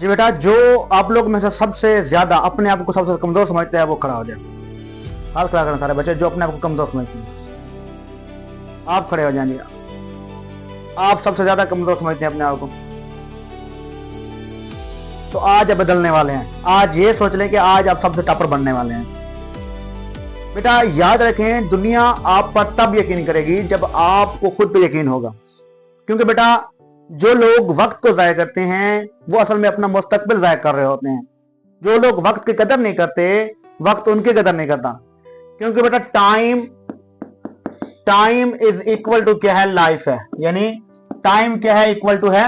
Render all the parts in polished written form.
जी बेटा, जो आप लोग में से सबसे ज्यादा अपने आप को सबसे कमजोर समझते हैं वो खड़ा हो जाए। हाथ खड़ा करना सारे बच्चे जो अपने आप को कमजोर समझते हैं, आप खड़े हो जाएंगे। आप सबसे ज्यादा कमजोर समझते हैं अपने आप को, तो आज बदलने वाले हैं। आज ये सोच लें कि आज आप सबसे टॉपर बनने वाले हैं। बेटा याद रखें, दुनिया आप पर तब यकीन करेगी जब आपको खुद पे यकीन होगा। क्योंकि बेटा जो लोग वक्त को जाया करते हैं वो असल में अपना मुस्तकबिल जाया कर रहे होते हैं। जो लोग वक्त की कदर नहीं करते, वक्त उनकी कदर नहीं करता। क्योंकि बेटा टाइम इज इक्वल टू क्या है, लाइफ है। यानी टाइम क्या है, इक्वल टू है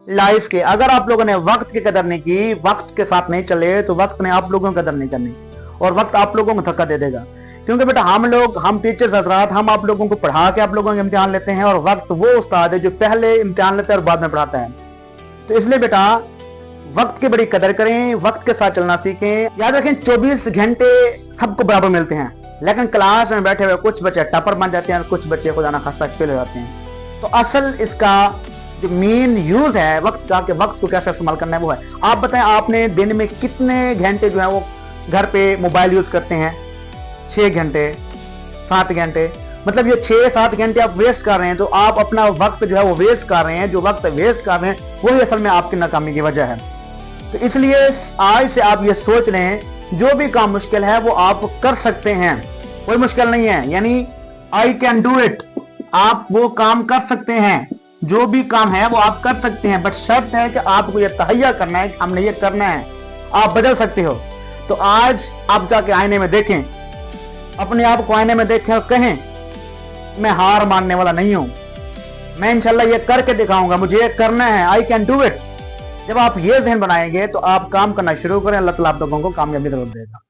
लाइफ के। अगर आप लोगों ने वक्त की कदर नहीं की, वक्त के साथ नहीं चले, तो वक्त ने आप लोगों की कदर नहीं करनी और वक्त आप लोगों को धक्का दे देगा। क्योंकि बेटा हम टीचर्स हजरात, हम आप लोगों को पढ़ा के आप लोगों के इम्तिहान लेते हैं, और वक्त वो उस्ताद है जो पहले इम्तिहान लेता है और बाद में पढ़ाता है। तो इसलिए बेटा वक्त की बड़ी कदर करें, वक्त के साथ चलना सीखें। याद रखें 24 घंटे सबको बराबर मिलते हैं, लेकिन क्लास में बैठे हुए कुछ बच्चे टॉपर बन जाते हैं और कुछ बच्चे खुदा खासा फेल हो जाते हैं। तो असल इसका जो मेन यूज है वक्त का, कि वक्त को कैसे इस्तेमाल करना है वो है। आप बताएं, आपने दिन में कितने घंटे जो है वो घर पे मोबाइल यूज करते हैं? 6 घंटे, 7 घंटे। मतलब ये 6-7 घंटे आप वेस्ट कर रहे हैं। तो आप अपना वक्त जो है वो वेस्ट कर रहे हैं। जो वक्त वेस्ट कर रहे हैं वही असल में आपकी नाकामी की वजह है। तो इसलिए आज से आप ये सोच लें, जो भी काम मुश्किल है वो आप कर सकते हैं, कोई मुश्किल नहीं है। यानी आई कैन डू इट, आप वो काम कर सकते हैं। जो भी काम है वो आप कर सकते हैं, बट शर्त है कि आपको ये तहैया करना है कि हमने ये करना है। आप बदल सकते हो। तो आज आप जाके आईने में देखें, अपने आप को आईने में देखें और कहें मैं हार मानने वाला नहीं हूं, मैं इंशाल्लाह ये करके दिखाऊंगा, मुझे ये करना है, आई कैन डू इट। जब आप ये ज़हन बनाएंगे तो आप काम करना शुरू करें, अल्लाह ताला आप लोगों को कामयाबी जरूर देगा।